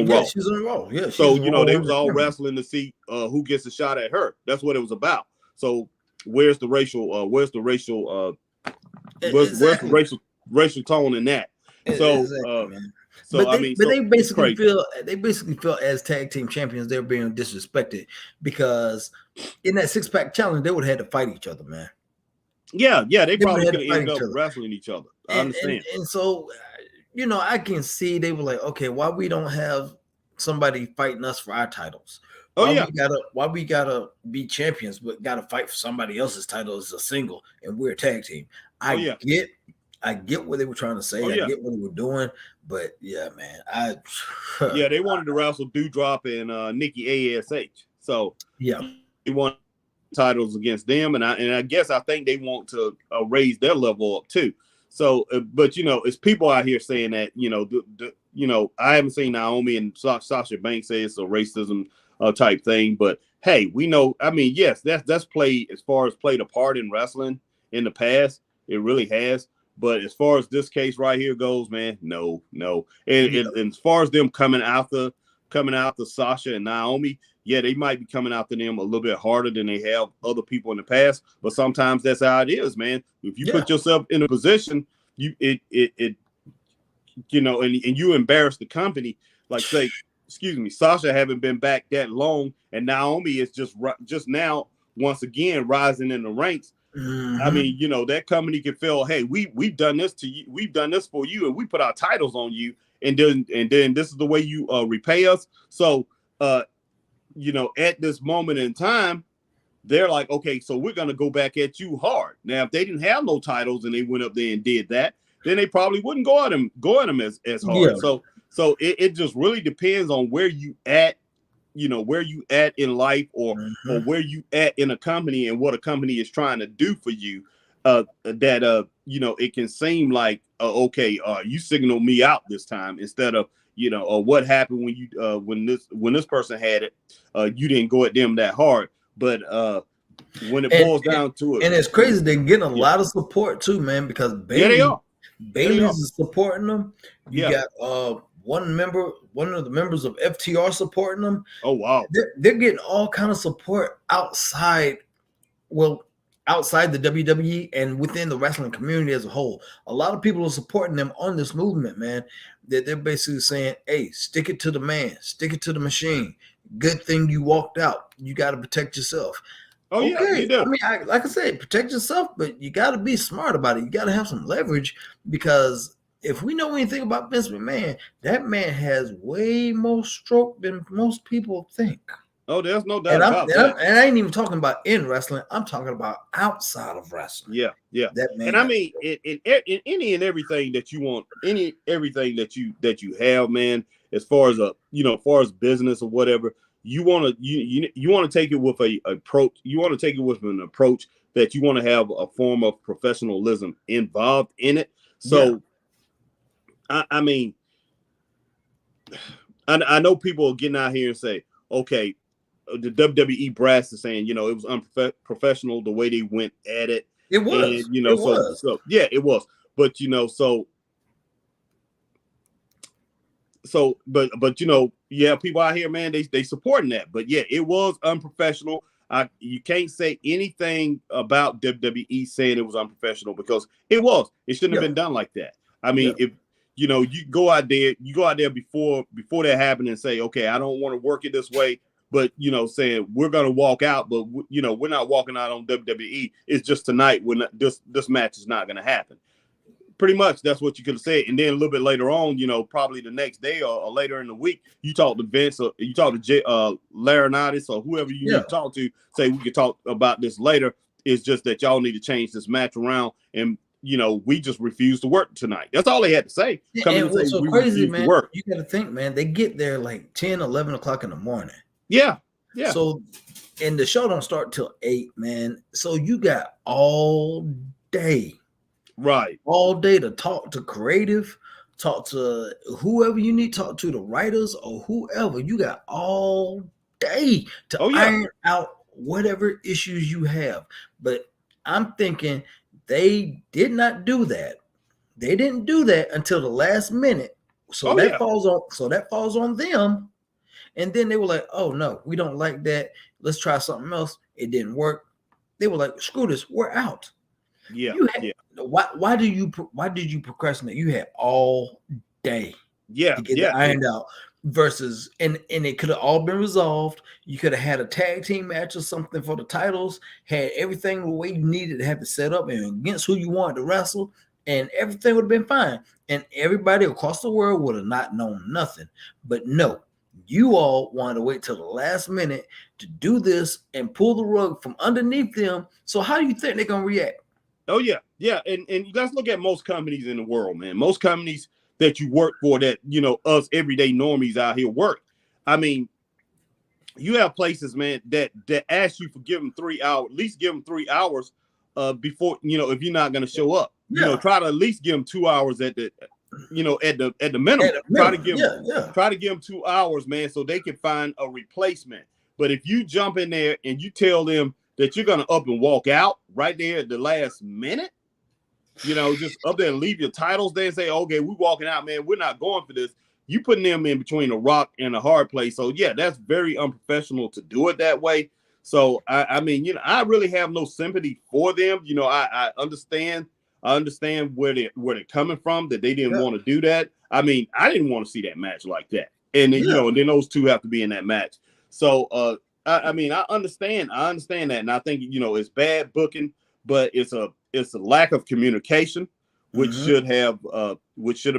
Raw. She's on Raw. Yeah. So, they was all wrestling to see who gets a shot at her. That's what it was about. So where's the racial racial tone in that? So, exactly, so they basically feel as tag team champions they're being disrespected, because in that 6-pack challenge they would have had to fight each other, man. Yeah, they probably could have ended up wrestling each other. I understand. And so, I can see they were like, okay, why we don't have somebody fighting us for our titles? Oh, Why we gotta be champions, but gotta fight for somebody else's title as a single, and we're a tag team? I get what they were trying to say. I get what they were doing, but yeah, man, they wanted to wrestle Doudrop and Nikki ASH. So they want titles against them, and I guess I think they want to raise their level up too. So, but it's people out here saying that I haven't seen Naomi and Sasha Banks say it's a racism type thing, but hey, we know. I mean, yes, that's played as far as played a part in wrestling in the past. It really has. But as far as this case right here goes, man, no. And as far as them coming out the Sasha and Naomi, yeah, they might be coming after them a little bit harder than they have other people in the past. But sometimes that's how it is, man. If you put yourself in a position, and you embarrass the company, like say, excuse me, Sasha haven't been back that long, and Naomi is just now once again rising in the ranks. Mm-hmm. I mean, that company can feel, hey, we've done this to you, we've done this for you, and we put our titles on you, and then this is the way you repay us. So at this moment in time, they're like, okay, so we're gonna go back at you hard. Now, if they didn't have no titles and they went up there and did that, then they probably wouldn't go at them as hard. Yeah. So it just really depends on where you at, where you at in life, or where you at in a company, and what a company is trying to do for you. It can seem like okay, you signal me out this time, instead of or what happened when you when this person had it, you didn't go at them that hard. But when it boils down to it, and it's crazy, they're getting a lot of support too, man, because Bailey's is supporting them. You got one of the members of FTR supporting them. Oh wow, they're getting all kind of support outside the WWE and within the wrestling community as a whole. A lot of people are supporting them on this movement, man. They're basically saying, hey, stick it to the man, stick it to the machine. Good thing you walked out. You got to protect yourself. Oh, okay. Yeah, you do. I mean, like I said, protect yourself, but you got to be smart about it. You got to have some leverage, because if we know anything about Vince McMahon, that man has way more stroke than most people think. Oh, there's no doubt about that. And I ain't even talking about in wrestling. I'm talking about outside of wrestling. Yeah. That man. And I mean, in any and everything that you want, everything that you have, man, as far as business or whatever, you want to take it with a approach. You want to take it with an approach that you want to have a form of professionalism involved in it. So, I mean, I know people are getting out here and say, okay, the WWE brass is saying, it was unprofessional the way they went at it. It was. And, so yeah, it was. But but people out here, man, they supporting that. But yeah, it was unprofessional. You can't say anything about WWE saying it was unprofessional, because it was. It shouldn't have been done like that. I mean, if you go out there before that happened and say, okay, I don't want to work it this way, but saying we're gonna walk out, but we're not walking out on WWE. It's just tonight when this match is not gonna happen. Pretty much that's what you could have said. And then a little bit later on, probably the next day or later in the week, you talk to Vince, or you talk to Laurinaitis, or whoever you need to talk to, say we could talk about this later. It's just that y'all need to change this match around, and we just refuse to work tonight. That's all they had to say. And what's so crazy, man, you got to think, man, they get there like 10, 11 o'clock in the morning. Yeah. So, and the show don't start till 8, man. So you got all day. Right. All day to talk to creative, talk to whoever you need, talk to the writers or whoever. You got all day to iron out whatever issues you have. But I'm thinking they did not do that. They didn't do that until the last minute. So that falls on them. And then they were like, oh no, we don't like that. Let's try something else. It didn't work. They were like, screw this, we're out. Why did you procrastinate? You had all day to get it ironed out. Versus and it could have all been resolved. You could have had a tag team match or something for the titles, had everything the way you needed to have it set up, and against who you wanted to wrestle, and everything would have been fine. And everybody across the world would have not known nothing. But no, You all wanted to wait till the last minute to do this and pull the rug from underneath them. So how do you think they're gonna react? Oh yeah, yeah, and let's look at most companies in the world, man. Most companies that you work for, that us everyday normies out here work. I mean, you have places, man, that ask you for give them 3 hours, at least give them 3 hours before, if you're not going to show up. Try to at least give them 2 hours at the minimum. Try to give them 2 hours, man, so they can find a replacement. But if you jump in there and you tell them that you're going to up and walk out right there at the last minute, just up there and leave your titles there and say, okay, we're walking out, man, we're not going for this. You putting them in between a rock and a hard place. So yeah, that's very unprofessional to do it that way. So I mean, I really have no sympathy for them. I understand where they're coming from, that they didn't want to do that. I mean, I didn't want to see that match like that. And then, and then those two have to be in that match. So I mean, I understand that. And I think, it's bad booking, but it's a lack of communication, which should have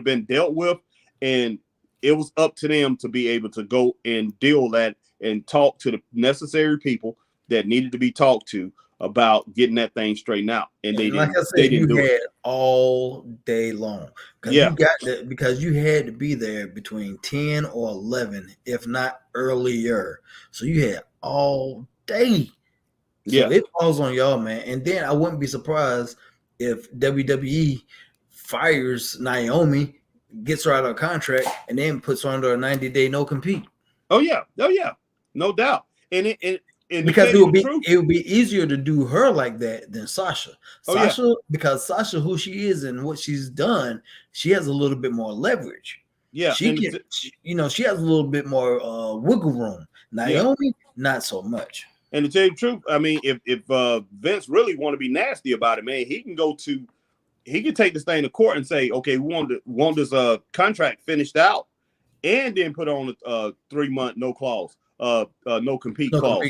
been dealt with. And it was up to them to be able to go and deal that and talk to the necessary people that needed to be talked to about getting that thing straightened out. And they didn't. Like I said, they didn't do it all day long. Because you had to be there between 10 or 11, if not earlier. So you had all day. So it falls on y'all, man. And then I wouldn't be surprised if WWE fires Naomi, gets her out of a contract, and then puts her under a 90-day no compete. Oh yeah, no doubt. And because it would be easier to do her like that than Sasha. Because Sasha, who she is and what she's done, she has a little bit more leverage. Yeah, she has a little bit more wiggle room. Naomi, not so much. And to tell you the truth, I mean, if Vince really want to be nasty about it, man, he can take this thing to court and say, okay, we want this contract finished out, and then put on a 3-month no compete clause.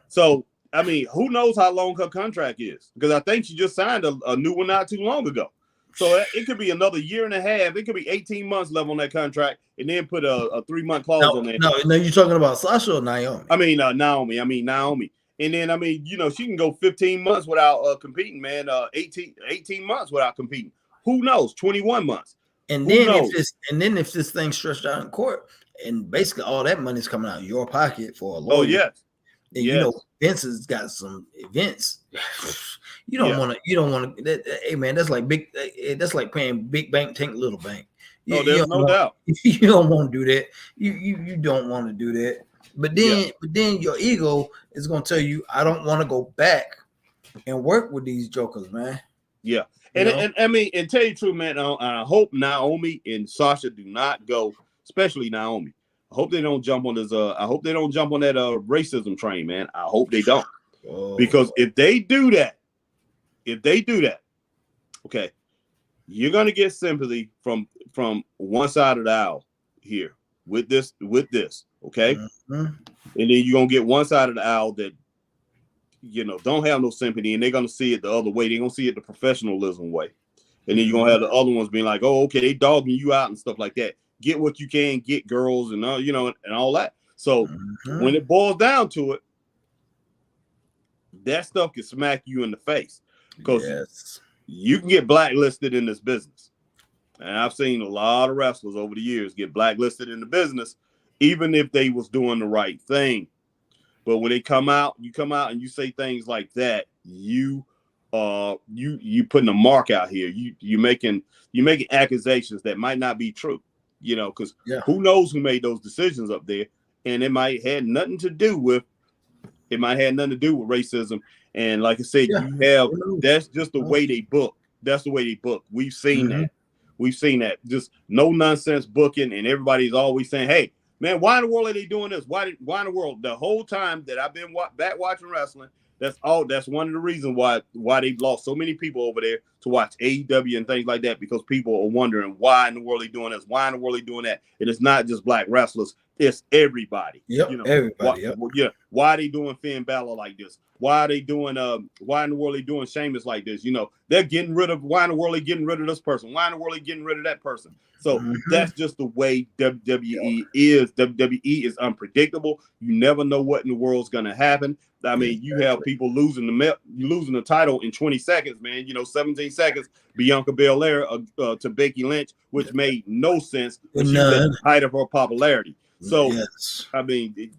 So I mean, who knows how long her contract is? Because I think she just signed a new one not too long ago. So it could be another year and a half. It could be 18 months left on that contract, and then put a 3-month clause on there. No, you're talking about Sasha or Naomi? I mean Naomi. And then, I mean, she can go 15 months without competing, man. 18 months without competing. Who knows? 21 months. And then if this thing's stretched out in court, and basically all that money's coming out of your pocket for a lawyer. Oh yes. And Vince has got some events. You don't want to. Hey man, that's like paying big bank, take little bank. There's no doubt. You don't want to do that. You don't want to do that. But then your ego is gonna tell you, I don't want to go back and work with these jokers, man. Yeah. And I mean, and tell you the truth, man, I hope Naomi and Sasha do not go, especially Naomi. I hope they don't jump on this. I hope they don't jump on that racism train, man. I hope they don't. Because if they do that, okay, you're gonna get sympathy from one side of the aisle here with this, okay? And then you're gonna get one side of the aisle that don't have no sympathy, and they're gonna see it the other way. They're gonna see it the professionalism way. And then you're gonna have the other ones being like, oh, okay, they dogging you out and stuff like that. Get what you can, get girls and and all that. So when it boils down to it, that stuff can smack you in the face, because you can get blacklisted in this business. And I've seen a lot of wrestlers over the years get blacklisted in the business, even if they was doing the right thing. But when they come out and you say things like that, you putting a mark out here. You making accusations that might not be true. Because who knows who made those decisions up there, and it might have nothing to do with racism. And like I said, that's just the way they book. That's the way they book. We've seen that. We've seen that. Just no nonsense booking, and everybody's always saying, "Hey, man, why in the world are they doing this? Why in the world?" The whole time that I've been back watching wrestling, that's one of the reasons why they've lost so many people over there to watch AEW and things like that, because people are wondering why in the world are they doing this, why in the world are they doing that. And it's not just black wrestlers, it's everybody. Yep, everybody. Why are they doing Finn Balor like this? Why are they doing why in the world are they doing Sheamus like this? They're getting rid of, why in the world are they getting rid of this person? Why in the world are they getting rid of that person? So that's just the way WWE is. WWE is unpredictable. You never know what in the world's gonna happen. I mean, you have people losing the title in 20 seconds, man. 17 seconds, Bianca Belair to Becky Lynch, which made no sense when she was at the height of her popularity. So, I mean,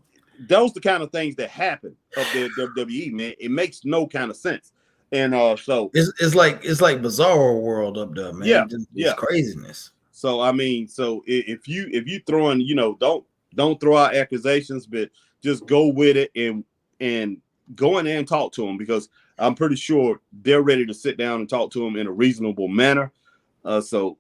those the kind of things that happen up there at WWE, man. It makes no kind of sense. And so it's like Bizarro world up there, man. It's craziness. So I mean, if you throwing, don't throw out accusations, but just go with it and go in there and talk to them, because I'm pretty sure they're ready to sit down and talk to them in a reasonable manner. So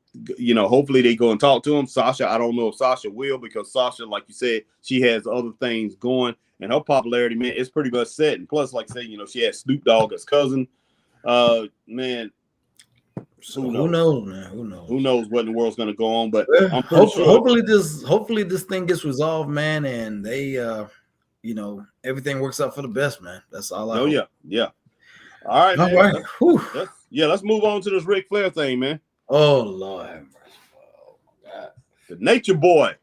hopefully they go and talk to him. Sasha, I don't know if Sasha will, because Sasha, like you said, she has other things going, and her popularity, man, it's pretty much set. And plus, like I said, she has Snoop Dogg as cousin. Man, who knows, man? Who knows what in the world's gonna go on? But I'm sure. Hopefully this thing gets resolved, man, and they everything works out for the best, man. That's all I hope. Yeah. All right, man. Let's move on to this Ric Flair thing, man. Oh Lord have mercy. Oh my God. The Nature Boy.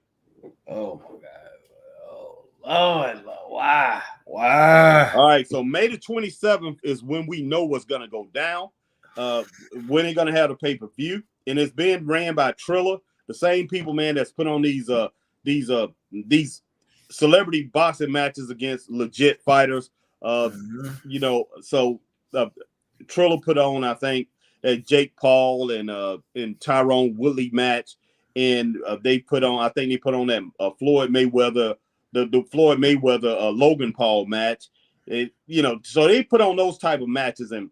Oh my God. Oh Lord. Why? All right, so May the 27th is when we know what's gonna go down. When they're gonna have the pay-per-view, and it's being ran by Triller, the same people, man, that's put on these celebrity boxing matches against legit fighters. So Triller put on, I think, a Jake Paul and Tyrone Woodley match, and they put on that Floyd Mayweather, the Floyd Mayweather Logan Paul match. So they put on those type of matches. And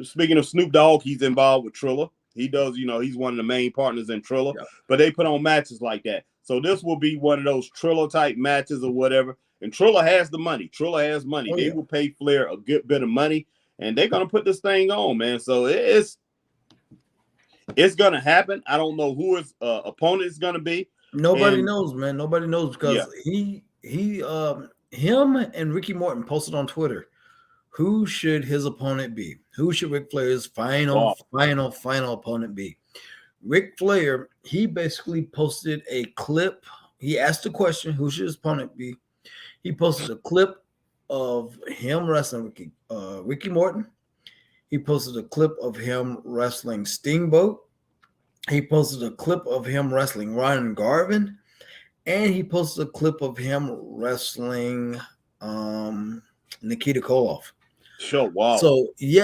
speaking of Snoop Dogg, he's involved with Triller. He does, he's one of the main partners in Triller. Yeah. But they put on matches like that. So this will be one of those Triller type matches or whatever. And Triller has the money. Triller has money. They will pay Flair a good bit of money, and they're gonna put this thing on, man. So it's gonna happen. I don't know who his opponent is gonna be. Nobody knows, man. Nobody knows, because him and Ricky Morton posted on Twitter, who should his opponent be? Who should Ric Flair's final opponent be? Ric Flair, he basically posted a clip. He asked the question, who should his opponent be? He posted a clip of him wrestling Ricky Morton. He posted a clip of him wrestling Steamboat. He posted a clip of him wrestling Ron Garvin. And he posted a clip of him wrestling Nikita Koloff. Sure, wow. So he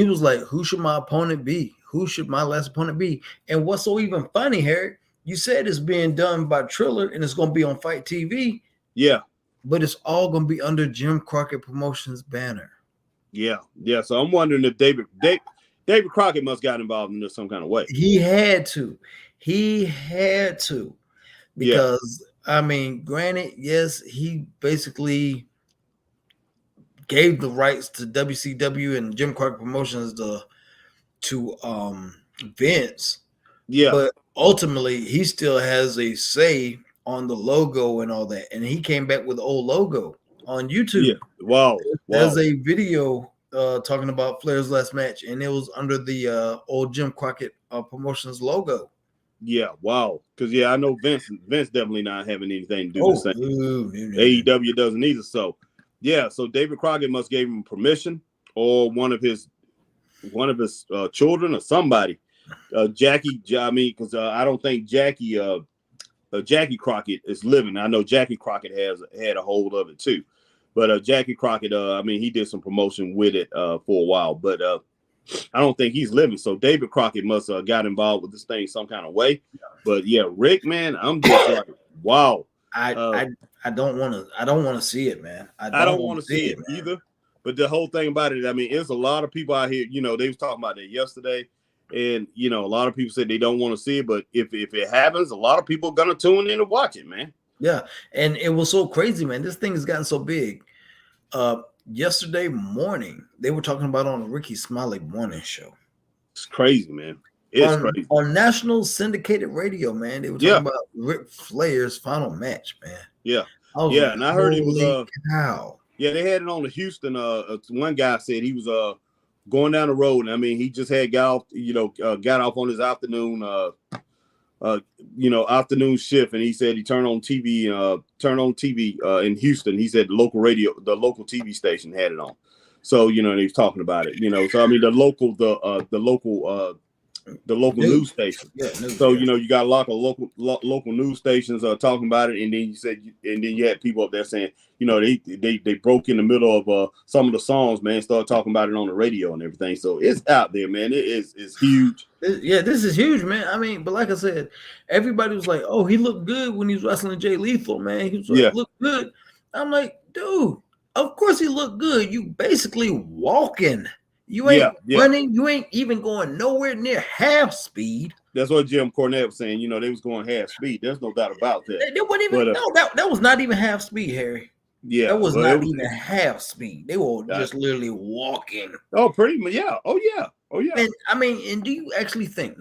was like, who should my opponent be? Who should my last opponent be? And what's so even funny, Harry, you said it's being done by Triller and it's going to be on Fight TV. Yeah. But it's all going to be under Jim Crockett Promotions banner. Yeah. So I'm wondering if David Crockett must got involved in this some kind of way. He had to. Because, I mean, granted, yes, he basically gave the rights to WCW and Jim Crockett Promotions to Vince. Yeah. But ultimately, he still has a say on the logo and all that. And he came back with the old logo on YouTube. Yeah. Wow. There's a video talking about Flair's last match, and it was under the old Jim Crockett Promotions logo. Yeah, wow. Because I know Vince definitely not having anything to do with the same. AEW doesn't either. So so David Crockett must gave him permission, or one of his children or somebody. Jackie, I mean, because I don't think Jackie Crockett is living. I know Jackie Crockett had a hold of it too, but Jackie Crockett, I mean, he did some promotion with it for a while, but I don't think he's living. So David Crockett must have got involved with this thing some kind of way. But Rick, man, I'm just like, wow. I don't want to see it, man. I don't want to see it either. But the whole thing about it, I mean, there's a lot of people out here, they was talking about that yesterday. And, a lot of people said they don't want to see it. But if it happens, a lot of people are going to tune in and watch it, man. Yeah. And it was so crazy, man. This thing has gotten so big. Yesterday morning, they were talking about on the Ricky Smiley morning show. It's crazy, man. It's crazy. On national syndicated radio, man. They were talking about Ric Flair's final match, man. Yeah. I was and I heard it was cow. Yeah, they had it on the Houston. One guy said he was going down the road, and I mean, he just had got off on his afternoon afternoon shift, and he said he turned on TV in Houston. He said the local TV station had it on. So, he was talking about it, so I mean the local news station. Yeah, so you got a lot of local news stations talking about it, and then you had people up there saying, they broke in the middle of some of the songs, man, started talking about it on the radio and everything. So it's out there, man. It's huge. This is huge, man. I mean, but like I said, everybody was like, "Oh, he looked good when he was wrestling Jay Lethal, man. He was like, looked good." I'm like, dude, of course he looked good. You basically walking. You ain't running. You ain't even going nowhere near half speed. That's what Jim Cornette was saying. They was going half speed. There's no doubt about that. They weren't even. That was not even half speed, Harry. Yeah, that was not even half speed. They were just literally walking. Oh, pretty much. Yeah. Oh, yeah. And I mean, and do you actually think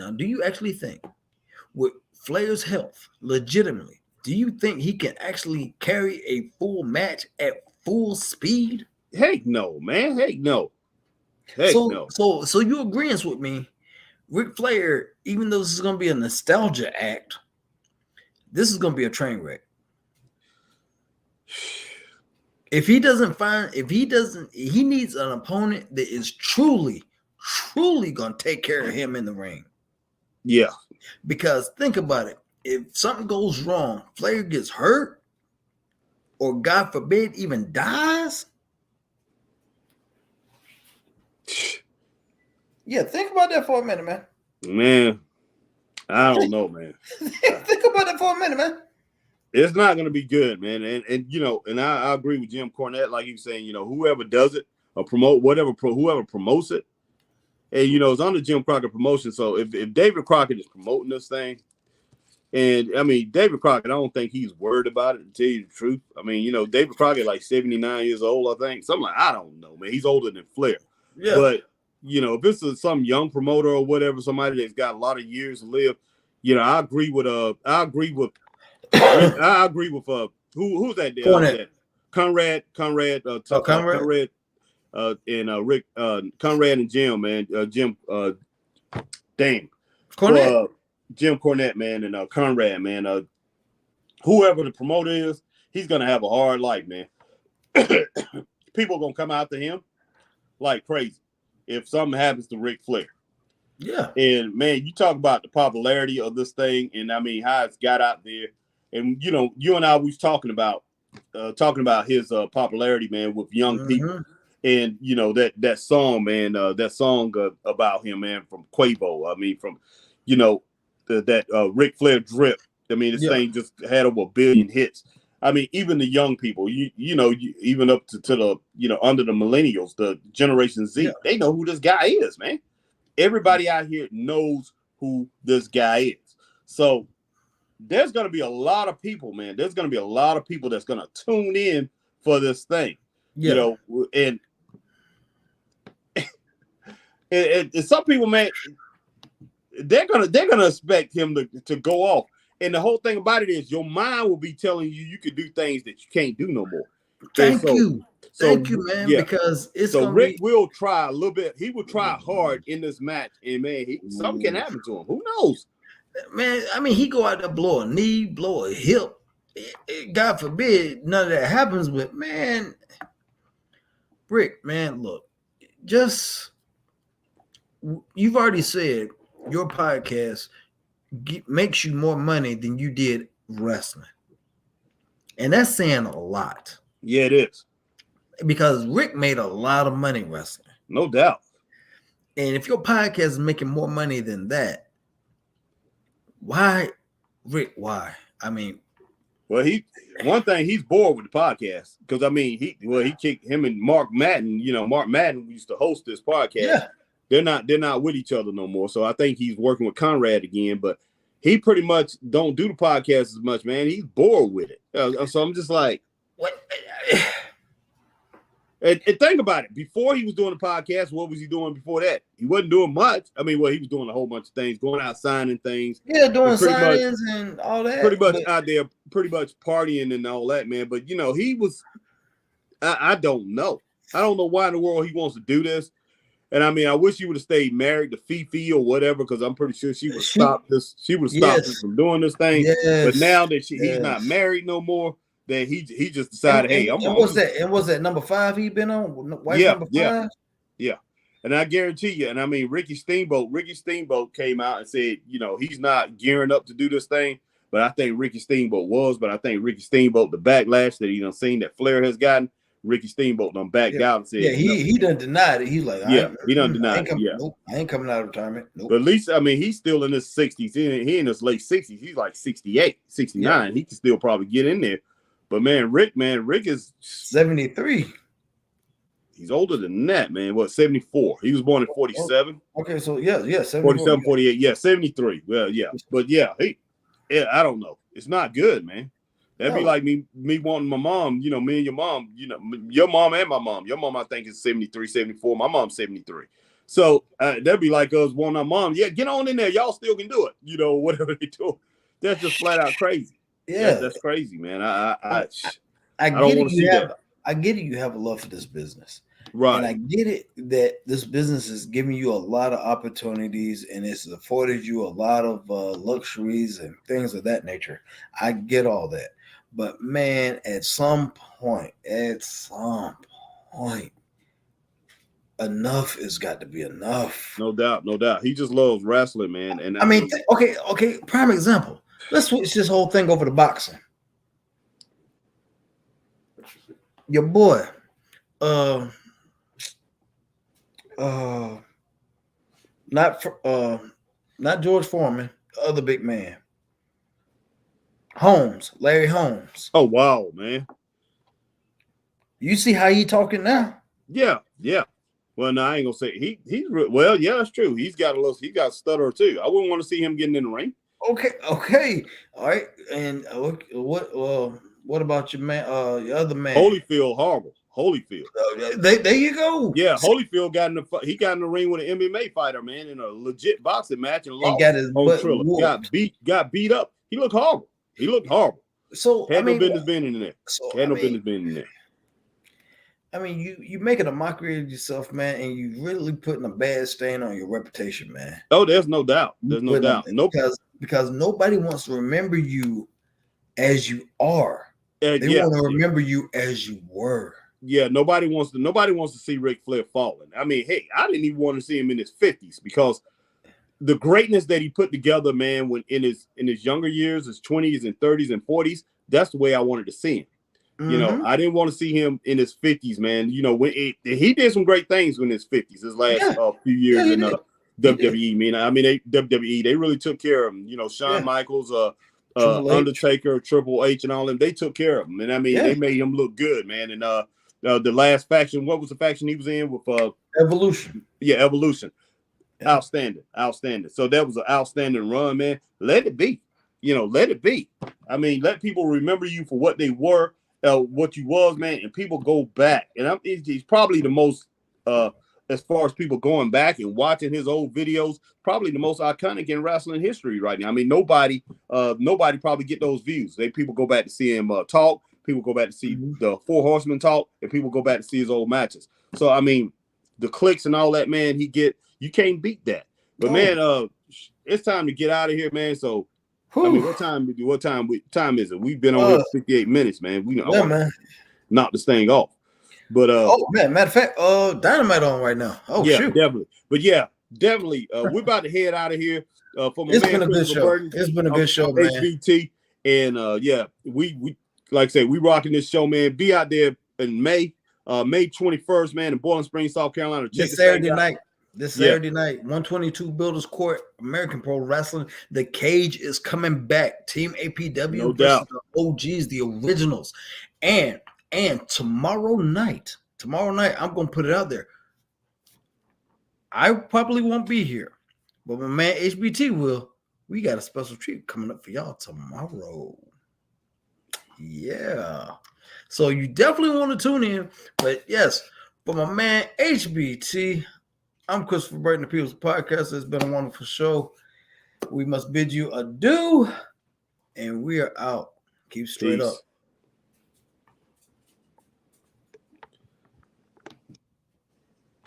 with Flair's health, legitimately, do you think he can actually carry a full match at full speed? Heck no, man. Heck no. So you agreeing with me? Ric Flair, even though this is going to be a nostalgia act, this is going to be a train wreck. He needs an opponent that is truly going to take care of him in the ring. Yeah. Because think about it. If something goes wrong, Flair gets hurt, or God forbid, even dies. Yeah, think about that for a minute, man. Man, I don't know, man. Think about that for a minute, man. It's not going to be good, man. And I agree with Jim Cornette, like he was saying, whoever does it or whoever promotes it, and it's under Jim Crockett promotion. So if David Crockett is promoting this thing, and I mean David Crockett, I don't think he's worried about it, to tell you the truth. I mean, David Crockett like 79 years old, I think. Something like, I don't know, man. He's older than Flair. Yeah. But if this is some young promoter or whatever, somebody that's got a lot of years to live, I agree with who's that there? Conrad, and Rick, Conrad and Jim, man. Jim Cornette. Jim Cornette, man, and Conrad, man. Whoever the promoter is, he's gonna have a hard life, man. People gonna come after him like crazy if something happens to Ric Flair. Yeah. And man, you talk about the popularity of this thing, and I mean how it's got out there. And you and I was talking about his popularity, man, with young people. And that song, man, about him, man, from Quavo. I mean, from that Ric Flair drip. I mean, this thing just had over 1 billion hits. I mean, even the young people, even up to the under the millennials, the Generation Z, they know who this guy is, man. Everybody out here knows who this guy is. So there's going to be a lot of people, man. There's going to be a lot of people that's going to tune in for this thing, and some people, man, they're gonna expect him to go off. And the whole thing about it is your mind will be telling you can do things that you can't do no more. Thank you, man. Yeah. Because it's Rick will try a little bit. He will try hard in this match, and man, something can happen to him. Who knows? Man, I mean, he go out there, blow a knee, blow a hip. God forbid none of that happens. But man, Rick, man, look, you've already said your podcast makes you more money than you did wrestling. And that's saying a lot. Yeah, it is. Because Rick made a lot of money wrestling. No doubt. And if your podcast is making more money than that, why, Rick, why? I mean, well, he's bored with the podcast. Because I mean, he kicked him and Mark Madden. Mark Madden used to host this podcast. Yeah. They're not with each other no more. So I think he's working with Conrad again, but he pretty much don't do the podcast as much, man. He's bored with it. So I'm just like, what? And think about it. Before he was doing the podcast, what was he doing before that? He wasn't doing much. I mean, well, he was doing a whole bunch of things, going out signing things. Yeah, doing signings and all that. Pretty much out there, pretty much partying and all that, man. But, you know, he was, I don't know. I don't know why in the world he wants to do this. And I mean, I wish he would have stayed married to Fifi or whatever, because I'm pretty sure she would stop this. She would stop him from doing this thing. Yes. But now that he's not married no more, then he just decided, hey, I'm on. Was that number 5 he been on? Number 5? Yeah. And I guarantee you, and I mean, Ricky Steamboat came out and said, you know, he's not gearing up to do this thing. But I think Ricky Steamboat was. But I think Ricky Steamboat, the backlash that he done seen that Flair has gotten, Ricky Steamboat done backed out and said, he done denied it. He's like, he done denied it. Nope, I ain't coming out of retirement. Nope. But at least, I mean, he's still in his 60s. He in his late 60s. He's like 68, 69. He can still probably get in there. But Rick is 73. He's older than that, man. What, 74? He was born in 47. Okay, so yeah, 47, 48, 73. Well, yeah. But I don't know. It's not good, man. That'd be like me wanting my mom, you know, me and your mom, you know, your mom and my mom. Your mom, I think, is 73, 74. My mom's 73. So that'd be like us wanting our mom. Yeah, get on in there. Y'all still can do it. You know, whatever they do. That's just flat out crazy. Yeah, that's crazy, man. I don't want to see that. I get it. You have a love for this business. Right. And I get it that this business is giving you a lot of opportunities and it's afforded you a lot of luxuries and things of that nature. I get all that. But man, at some point, enough has got to be enough. No doubt. He just loves wrestling, man. And I mean, okay. Prime example. Let's switch this whole thing over to boxing. Your boy, not George Foreman, the other big man. Larry Holmes. Oh wow, man! You see how he talking now? Yeah. Well, no, I ain't gonna say he's well. Yeah, that's true. He's got a stutter too. I wouldn't want to see him getting in the ring. Okay, all right. And what about your man? Your other man, Holyfield, horrible. Holyfield. There you go. Yeah, Holyfield got in the ring with an MMA fighter, man, in a legit boxing match and lost. And got his butt got beat up. He looked horrible. So had no business being in there. Business being in there. I mean, you making a mockery of yourself, man, and you really putting a bad stain on your reputation, man. Oh, there's no doubt. Because nobody wants to remember you as you are. They want to remember you as you were. Yeah, nobody wants to see Ric Flair falling. I mean, hey, I didn't even want to see him in his 50s because the greatness that he put together, man, when in his younger years, his 20s and 30s and 40s, that's the way I wanted to see him. Mm-hmm. You know, I didn't want to see him in his 50s, man. You know, when he did some great things in his 50s, his last few years in WWE. I mean, WWE, they really took care of him. You know, Shawn Michaels, Undertaker, Triple H, and all them, they took care of him. And I mean, they made him look good, man. And the last faction, what was the faction he was in with? Evolution. Yeah, Evolution. Yeah. Outstanding. So that was an outstanding run, man. Let it be. You know, let it be. I mean, let people remember you for what they were, what you was, man, and people go back. And he's probably the most, as far as people going back and watching his old videos, probably the most iconic in wrestling history right now. I mean, nobody probably get those views. People go back to see him talk. People go back to see the Four Horsemen talk, and people go back to see his old matches. So, I mean, the clicks and all that, man, you can't beat that. But man, it's time to get out of here, man. So, I mean, what time is it? We've been on here 58 minutes, man. We man, knock this thing off. But man, matter of fact, Dynamite on right now. Oh yeah, shoot. Definitely. But yeah, definitely. We're about to head out of here. It's been a good show. It's been a good show, man. HBT, and we like I said, we rocking this show, man. Be out there in May 21st, man, in Bowling Springs, South Carolina. This Saturday night, 122 Builders Court, American Pro Wrestling. The Cage is coming back. Team APW no doubt. The OGs, the originals. And tomorrow night, I'm gonna put it out there. I probably won't be here, but my man HBT will. We got a special treat coming up for y'all tomorrow. Yeah. So you definitely want to tune in. But yes, for my man HBT, I'm Christopher Burton, the People's Podcast. It's been a wonderful show. We must bid you adieu, and we are out. Keep straight up.